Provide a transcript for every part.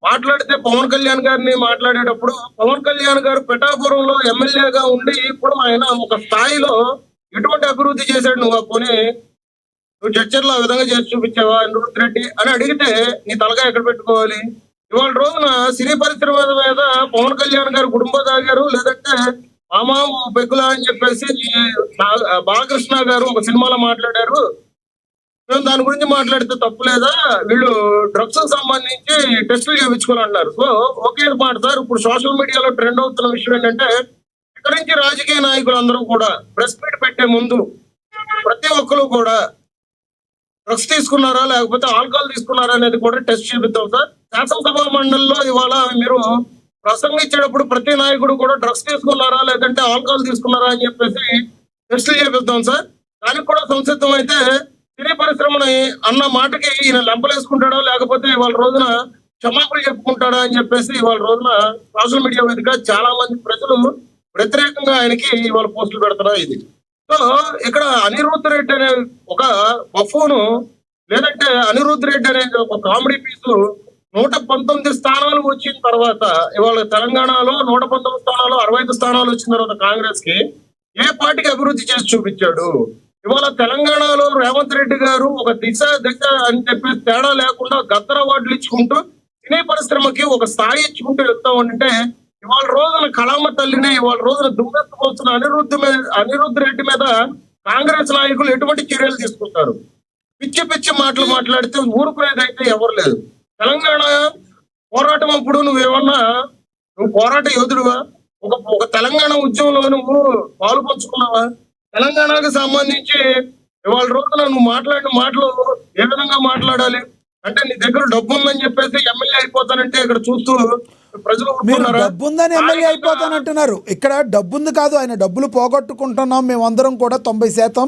మాట్లాడితే పవన్ కళ్యాణ్ గారిని మాట్లాడేటప్పుడు పవన్ కళ్యాణ్ గారు పిఠాపురంలో ఎమ్మెల్యేగా ఉండి ఇప్పుడు ఆయన ఒక స్థాయిలో ఎటువంటి అభివృద్ధి చేశాడు నువ్వు పోనీ నువ్వు చర్చల్లో ఆ విధంగా చేసి చూపించావా అనిరుద్ధ్ రెడ్డి అని అడిగితే నీ తలగా ఎక్కడ పెట్టుకోవాలి? ఇవాళ రోజున సినీ పరిశ్రమ మీద పవన్ కళ్యాణ్ గారు గుడుంబ తాగారు, లేదంటే మామ పెగ్గులా అని చెప్పేసి బాలకృష్ణ గారు ఒక సినిమాలో మాట్లాడారు. మేము దాని గురించి మాట్లాడితే తప్పు లేదా? వీళ్ళు డ్రగ్స్ సంబంధించి టెస్టులు చేయించుకోవాలన్నారు. సో ఒకే మాట సార్, ఇప్పుడు సోషల్ మీడియాలో ట్రెండ్ అవుతున్న విషయం ఏంటంటే ఇక్కడి నుంచి రాజకీయ నాయకులు అందరూ కూడా ప్రెస్ మీట్ పెట్టే ముందు ప్రతి ఒక్కరు కూడా డ్రగ్స్ తీసుకున్నారా లేకపోతే ఆల్కహాల్ తీసుకున్నారా అనేది కూడా టెస్ట్ చేపిద్దాం సార్. శాసనసభ మండలిలో ఇవాళ మీరు ప్రసంగించేటప్పుడు ప్రతి నాయకుడు కూడా డ్రగ్స్ తీసుకున్నారా లేదంటే ఆల్కహాల్ తీసుకున్నారా అని చెప్పేసి టెస్టులు చేపిద్దాం సార్. దానికి కూడా సంసిద్ధం అయితే సినీ పరిశ్రమని అన్న మాటకి ఈయన లెంపలేసుకుంటాడా లేకపోతే ఇవాళ రోజున క్షమాపణలు చెప్పుకుంటాడా అని చెప్పేసి ఇవాళ రోజున సోషల్ మీడియా వేదిక చాలా మంది ప్రజలు వ్యతిరేకంగా ఆయనకి ఇవాళ పోస్టులు పెడుతున్నారు. ఇది సో ఇక్కడ అనిరుద్ధ్ రెడ్డి అనే ఒక బఫూను లేదంటే అనిరుద్ధ్ రెడ్డి అనే ఒక కామెడీ పీసు 119 స్థానాలు వచ్చిన తర్వాత ఇవాళ తెలంగాణలో 119 స్థానాలు 65 స్థానాలు వచ్చిన తర్వాత కాంగ్రెస్ కి ఏ పార్టీకి అభివృద్ధి చేసి చూపించాడు? ఇవాళ తెలంగాణలో రేవంత్ రెడ్డి గారు ఒక దిశ అని చెప్పి తేడా లేకుండా గద్దర అవార్డులు ఇచ్చుకుంటూ సినీ పరిశ్రమకి ఒక స్థాయి ఇచ్చుకుంటూ వెళ్తా ఉంటే ఇవాళ రోజున కళామ తల్లిని ఇవాళ రోజున దుమ్మెత్తుకొస్తున్న అనిరుద్ధ్ రెడ్డి మీద కాంగ్రెస్ నాయకులు ఎటువంటి చర్యలు తీసుకుంటారు? పిచ్చి పిచ్చి మాటలు మాట్లాడితే ఊరుకునేదైతే ఎవరు లేదు. తెలంగాణ పోరాటం అప్పుడు నువ్వు పోరాట యోధుడువా? ఒక తెలంగాణ ఉద్యమంలో నువ్వు పాలు పంచుకున్నావా? తెలంగాణకు సంబంధించి ఇవాళ రోజున నువ్వు మాట్లాడిన మాటలు ఏ విధంగా మాట్లాడాలి అంటే నీ దగ్గర డబ్బు ఉందని చెప్పేసి ఎమ్మెల్యే అయిపోతానంటే ఇక్కడ చూస్తూ ప్రజలు డబ్బు ఉందని ఎమ్మెల్యే అయిపోతానంటున్నారు. ఇక్కడ డబ్బుంది కాదు, ఆయన డబ్బులు పోగొట్టుకుంటున్నాం మేమందరం కూడా 90%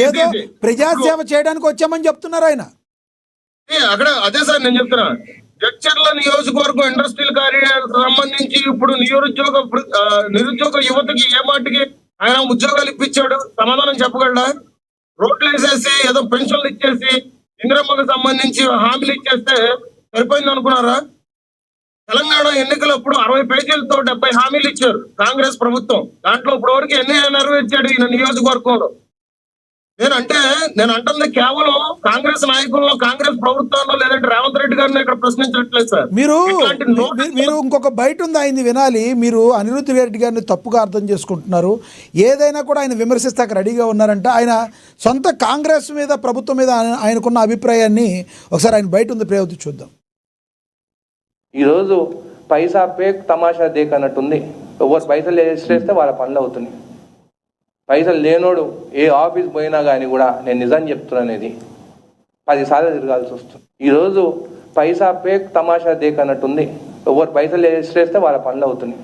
ఏదో ప్రజాసేవ చేయడానికి వచ్చామని చెప్తున్నారు ఆయన. అక్కడ అదే సార్ నేను చెప్తున్నా, జడ్చర్ల నియోజకవర్గం ఇండస్ట్రియల్ కారిడార్ సంబంధించి ఇప్పుడు నిరుద్యోగ యువతకి ఏ మాటికి ఆయన ఉద్యోగాలు ఇప్పించాడు? సమాధానం చెప్పగలడా? రోడ్లు వేసేసి ఏదో పెన్షన్లు ఇచ్చేసి ఇందిరమ్మకు సంబంధించి హామీలు ఇచ్చేస్తే సరిపోయింది అనుకున్నారా? తెలంగాణ ఎన్నికలప్పుడు 60 పేజీలతో 70 హామీలు ఇచ్చారు కాంగ్రెస్ ప్రభుత్వం. దాంట్లో ఇప్పుడు వరకు ఎన్ని నెరవేర్చాడు ఈయన నియోజకవర్గంలో? నేను అంటుంది కేవలం కాంగ్రెస్ నాయకుల్లో కాంగ్రెస్ ప్రభుత్వంలో లేదంటే రేవంత్ రెడ్డి గారిని ఇక్కడ ప్రశ్నించట్లేదు సార్. మీరు ఇంకొక బయట ఉంది ఆయన్ని వినాలి. మీరు అనిరుద్ధ్ రెడ్డి గారిని తప్పుగా అర్థం చేసుకుంటున్నారు. ఏదైనా కూడా ఆయన విమర్శిస్తాక రెడీగా ఉన్నారంట. ఆయన సొంత కాంగ్రెస్ మీద ప్రభుత్వం మీద ఆయనకున్న అభిప్రాయాన్ని ఒకసారి ఆయన బయట ఉంది ప్రయోజనం చూద్దాం. ఈరోజు పైసా పేక్ తమాషా దేక్ అన్నట్టుంది. ఎవరు పైసలు వేస్తే వాళ్ళ పనులు అవుతున్నాయి. పైసలు లేనోడు ఏ ఆఫీస్ పోయినా కానీ కూడా నేను నిజం చెప్తున్నానేది 10 సార్లు తిరగాల్సి వస్తుంది. ఈరోజు పైసా పేక్ తమాషా దేక్ అన్నట్టుంది. ఎవరు పైసలు వేస్తే వాళ్ళ పనులు అవుతున్నాయి.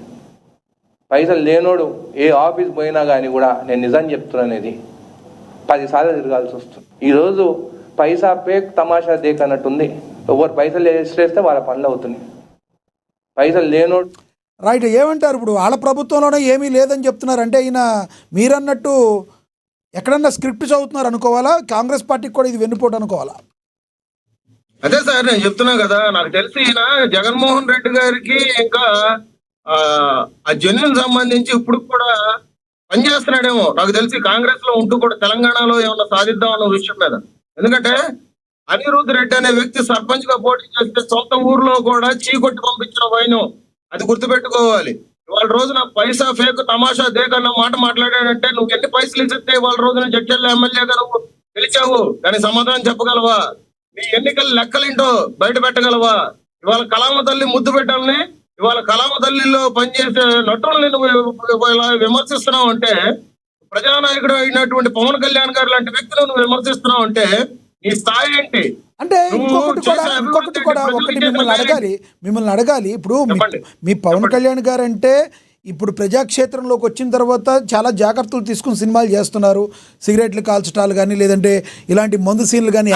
పైసలు లేనోడు ఏ ఆఫీస్ పోయినా కానీ కూడా నేను నిజం చెప్తున్నానేది 10 సార్లు తిరగాల్సి వస్తుంది. ఈరోజు పైసా పేక్ తమాషా దేక్ అన్నట్టుంది. ఎవరు పైసలు వేస్తే వాళ్ళ పనులు అవుతున్నాయి. పైసలు లేనోడు రైట్. ఏమంటారు ఇప్పుడు? వాళ్ళ ప్రభుత్వంలోనే ఏమీ లేదని చెప్తున్నారు అంటే ఈయన మీరన్నట్టు ఎక్కడన్నా స్క్రిప్ట్ చదువుతున్నారు అనుకోవాలా? కాంగ్రెస్ పార్టీకి కూడా ఇది వెన్నుపోటు అనుకోవాలా? అదే సార్ నేను చెప్తున్నా కదా, నాకు తెలిసి ఈయన జగన్మోహన్ రెడ్డి గారికి ఇంకా ఆ జన్యున్ సంబంధించి ఇప్పుడు కూడా పనిచేస్తున్నాడేమో నాకు తెలిసి. కాంగ్రెస్ లో ఉంటూ కూడా తెలంగాణలో ఏమన్నా సాధిద్దాం అన్న విషయం మీద. ఎందుకంటే అనిరుద్ధ్ రెడ్డి అనే వ్యక్తి సర్పంచ్ గా పోటీ చేస్తే సొంత ఊర్లో కూడా చీకొట్టి పంపించిన వైనం అది గుర్తుపెట్టుకోవాలి. ఇవాళ రోజున పైసా ఫేక్ తమాషా దేకన్న మాట మాట్లాడాడంటే నువ్వు ఎన్ని పైసలు ఇస్తే ఇవాళ రోజున జడ్చర్ల ఎమ్మెల్యేగా నువ్వు గెలిచావు, దానికి సమాధానం చెప్పగలవా? నీ ఎన్నికల లెక్కలేంటో బయట పెట్టగలవా? ఇవాళ కళామ తల్లి ముద్దు పెట్టాలని ఇవాళ కళామ తల్లిలో పనిచేసే నటుల్ని నువ్వు ఇలా విమర్శిస్తున్నావు అంటే, ప్రజానాయకుడు అయినటువంటి పవన్ కళ్యాణ్ గారు లాంటి వ్యక్తులు నువ్వు విమర్శిస్తున్నావు అంటే నీ స్థాయి ఏంటి? అంటే ఇంకొకటి కూడా ఒకటి మిమ్మల్ని అడగాలి. ఇప్పుడు మీ పవన్ కళ్యాణ్ గారు అంటే ఇప్పుడు ప్రజాక్షేత్రంలోకి వచ్చిన తర్వాత చాలా జాగ్రత్తలు తీసుకుని సినిమాలు చేస్తున్నారు. సిగరెట్లు కాల్చటాలు కానీ లేదంటే ఇలాంటి మందు సీన్లు కానీ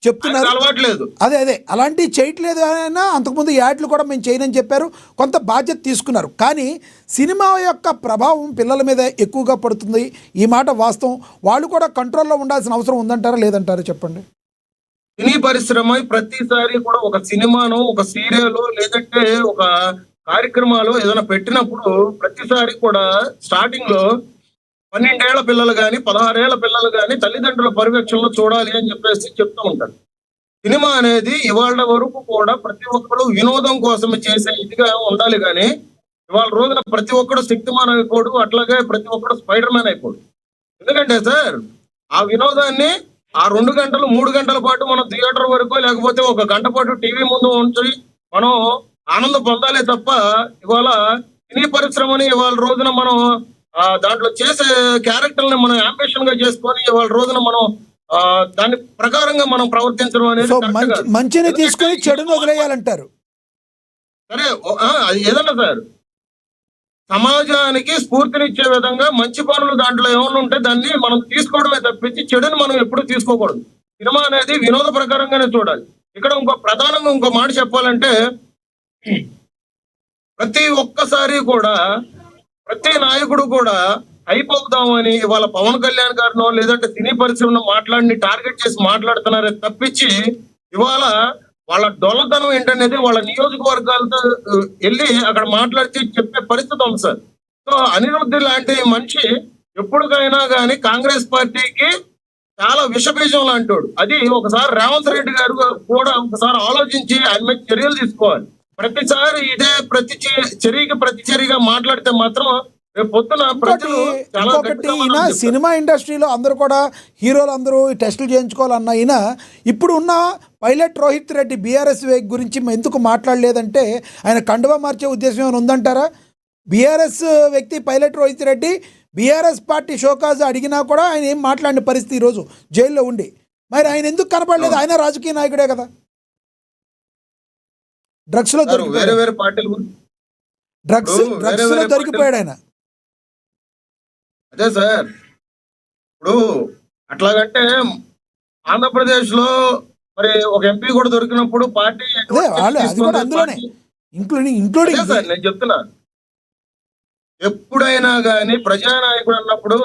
చెప్తున్నారు. అదే అలాంటివి చేయట్లేదు. అయినా అంతకుముందు యాడ్లు కూడా మేము చేయనని చెప్పారు, కొంత బాధ్యత తీసుకున్నారు. కానీ సినిమా యొక్క ప్రభావం పిల్లల మీద ఎక్కువగా పడుతుంది. ఈ మాట వాస్తవం. వాళ్ళు కూడా కంట్రోల్లో ఉండాల్సిన అవసరం ఉందంటారా లేదంటారా చెప్పండి. సినీ పరిశ్రమ ప్రతిసారి కూడా ఒక సినిమాను, ఒక సీరియల్ లేదంటే ఒక కార్యక్రమాలు ఏదైనా పెట్టినప్పుడు ప్రతిసారి కూడా స్టార్టింగ్ లో 12 ఏళ్ల పిల్లలు కానీ 16 ఏళ్ల పిల్లలు కానీ తల్లిదండ్రుల పర్యవేక్షణలో చూడాలి అని చెప్పేసి చెప్తూ ఉంటారు. సినిమా అనేది ఇవాళ వరకు కూడా ప్రతి ఒక్కరు వినోదం కోసం చేసే ఇదిగా ఉండాలి కానీ ఇవాళ రోజున ప్రతి ఒక్కడు శక్తిమాన్ అయిపోడు, అట్లాగే ప్రతి ఒక్కడు స్పైడర్ మ్యాన్ అయిపోడు. ఎందుకంటే సార్ ఆ వినోదాన్ని ఆ 2 గంటలు 3 గంటల పాటు మనం థియేటర్ వరకు లేకపోతే 1 గంట పాటు టీవీ ముందు ఉంచి మనం ఆనందం పొందాలే తప్ప ఇవాళ సినీ పరిశ్రమని ఇవాళ రోజున మనం దాంట్లో చేసే క్యారెక్టర్ని మనం అంబిషన్ గా చేసుకొని ఇవాళ రోజున మనం దాని ప్రకారంగా మనం ప్రవర్తించడం అనేది సో correct కాదు. మంచిని తీసుకొని చెడును వదిలేయాలంటారు. సరే అది ఏదన్నా సార్ సమాజానికి స్ఫూర్తినిచ్చే విధంగా మంచి పనులు దాంట్లో ఏమైనా ఉంటే దాన్ని మనం తీసుకోవడమే తప్పించి చెడుని మనం ఎప్పుడు తీసుకోకూడదు. సినిమా అనేది వినోద ప్రకారంగానే చూడాలి. ఇక్కడ ప్రధానంగా ఇంకో మాట చెప్పాలంటే ప్రతి ఒక్కసారి కూడా ప్రతి నాయకుడు కూడా అయిపోదామని ఇవాళ పవన్ కళ్యాణ్ గారినో లేదంటే సినీ పరిశ్రమను టార్గెట్ చేసి మాట్లాడుతున్నారే తప్పించి ఇవాళ వాళ్ళ డొల్లతనం ఏంటనేది వాళ్ళ నియోజకవర్గాలతో వెళ్ళి అక్కడ మాట్లాడితే చెప్పే పరిస్థితి ఉంది సార్. సో అనిరుద్ధ్ లాంటి మనిషి ఎప్పటికైనా కానీ కాంగ్రెస్ పార్టీకి చాలా విషబీజం లాంటోడు. అది ఒకసారి రేవంత్ రెడ్డి గారు కూడా ఒకసారి ఆలోచించి ఆయన మీద చర్యలు తీసుకోవాలి. ప్రతిసారి ఇదే ప్రతి చర్యగా మాట్లాడితే మాత్రం రేపు పొద్దున ప్రజలు చాలా ఇంకొకటి ఈయన సినిమా ఇండస్ట్రీలో అందరూ కూడా హీరోలు అందరూ టెస్టులు చేయించుకోవాలన్న ఈయన ఇప్పుడు ఉన్న పైలట్ రోహిత్ రెడ్డి బీఆర్ఎస్ గురించి ఎందుకు మాట్లాడలేదంటే ఆయన కండువా మార్చే ఉద్దేశం ఏమైనా ఉందంటారా? బీఆర్ఎస్ వ్యక్తి pilot Rohit Reddy BRS party show cause అడిగినా కూడా ఆయన ఏం మాట్లాడిన పరిస్థితి ఈరోజు జైల్లో ఉండి. మరి ఆయన ఎందుకు కనపడలేదు? ఆయన రాజకీయ నాయకుడే కదా. డ్రగ్స్ లో వేరే వేరే పార్టీలు డ్రగ్స్ లో దొరికిపోయాడు ఆయన. అదే సార్ ఇప్పుడు అట్లాగంటే ఆంధ్రప్రదేశ్ లో మరి ఒక ఎంపీ కూడా దొరికినప్పుడు పార్టీ అది కూడా అందులోనే ఇంక్లూడింగ్ సార్ నేను చెప్తున్నా. ఎప్పుడైనా గానీ ప్రజానాయకుడు అన్నప్పుడు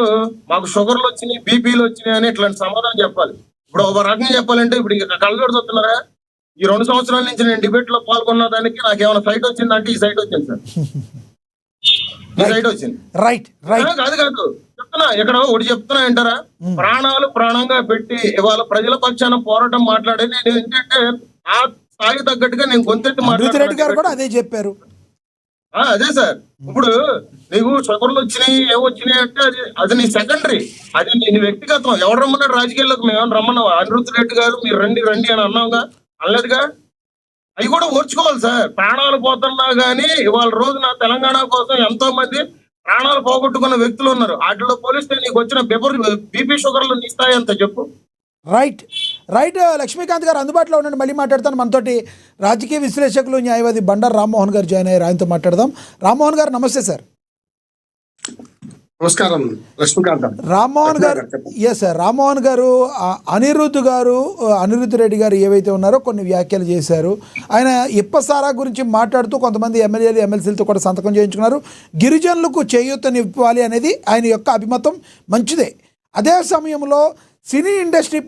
మాకు షుగర్లు వచ్చినాయి, బీపీలు వచ్చినాయి అని ఇట్లాంటి సమాధానం చెప్పాలి. ఇప్పుడు ఒక రకంగా చెప్పాలంటే ఇప్పుడు ఇక కళ్ళజోడు చూస్తున్నారా, ఈ 2 సంవత్సరాల నుంచి నేను డిబేట్ లో పాల్గొన్న దానికి నాకు ఏమైనా సైట్ వచ్చిందంటే ఈ సైట్ వచ్చింది సార్. ఈ సైట్ వచ్చింది. రైట్ కాదు చెప్తున్నా, ఇక్కడ ఒకటి చెప్తున్నా ఏంటారా, ప్రాణాలు ప్రాణంగా పెట్టి ఇవాళ ప్రజల పక్షాన పోరాటం మాట్లాడే నేను ఏంటంటే ఆ స్థాయి తగ్గట్టుగా నేను గొంతెత్తి రెడ్డి గారు కూడా అదే చెప్పారు. అదే సార్ ఇప్పుడు నీకు షుగర్లు వచ్చినాయి ఏమొచ్చినాయి అంటే అది నీ సెకండరీ, అది నీ వ్యక్తిగతం. ఎవరు రమ్మన్నాడు రాజకీయాల్లోకి? మేము రమ్మన్నావా? అనిరుద్ధ్ రెడ్డి గారు మీరు రండి అని అన్నావుగా, అనలేదుగా. అవి కూడా ఓర్చుకోవాలి సార్. ప్రాణాలు పోతున్నా గానీ ఇవాళ రోజున తెలంగాణ కోసం ఎంతో మంది ప్రాణాలు పోగొట్టుకున్న వ్యక్తులు ఉన్నారు. వాటిలో పోలిస్తే నీకు వచ్చిన బీపీ షుగర్లు నీ స్థాయి అంత చెప్పు. రైట్ లక్ష్మీకాంత్ గారు అందుబాటులో ఉండండి, మళ్ళీ మాట్లాడతాను. మనతోటి రాజకీయ విశ్లేషకులు న్యాయవాది బండారు రామ్మోహన్ గారు జాయిన్ అయ్యారు, ఆయనతో మాట్లాడదాం. రామ్మోహన్ గారు నమస్తే సార్. నమస్కారం లక్ష్మీకాంత్. రామ్మోహన్ గారు సార్, రామ్మోహన్ గారు అనిరుద్ధ్ రెడ్డి గారు ఏవైతే ఉన్నారో కొన్ని వ్యాఖ్యలు చేశారు. ఆయన ఇప్పసారా గురించి మాట్లాడుతూ కొంతమంది ఎమ్మెల్యేలు ఎమ్మెల్సీలతో కూడా సంతకం చేయించుకున్నారు. గిరిజనులకు చేయూతనివ్వాలి అనేది ఆయన యొక్క అభిమతం మంచిదే. అదే సమయంలో సినీ ఇండస్ట్రీ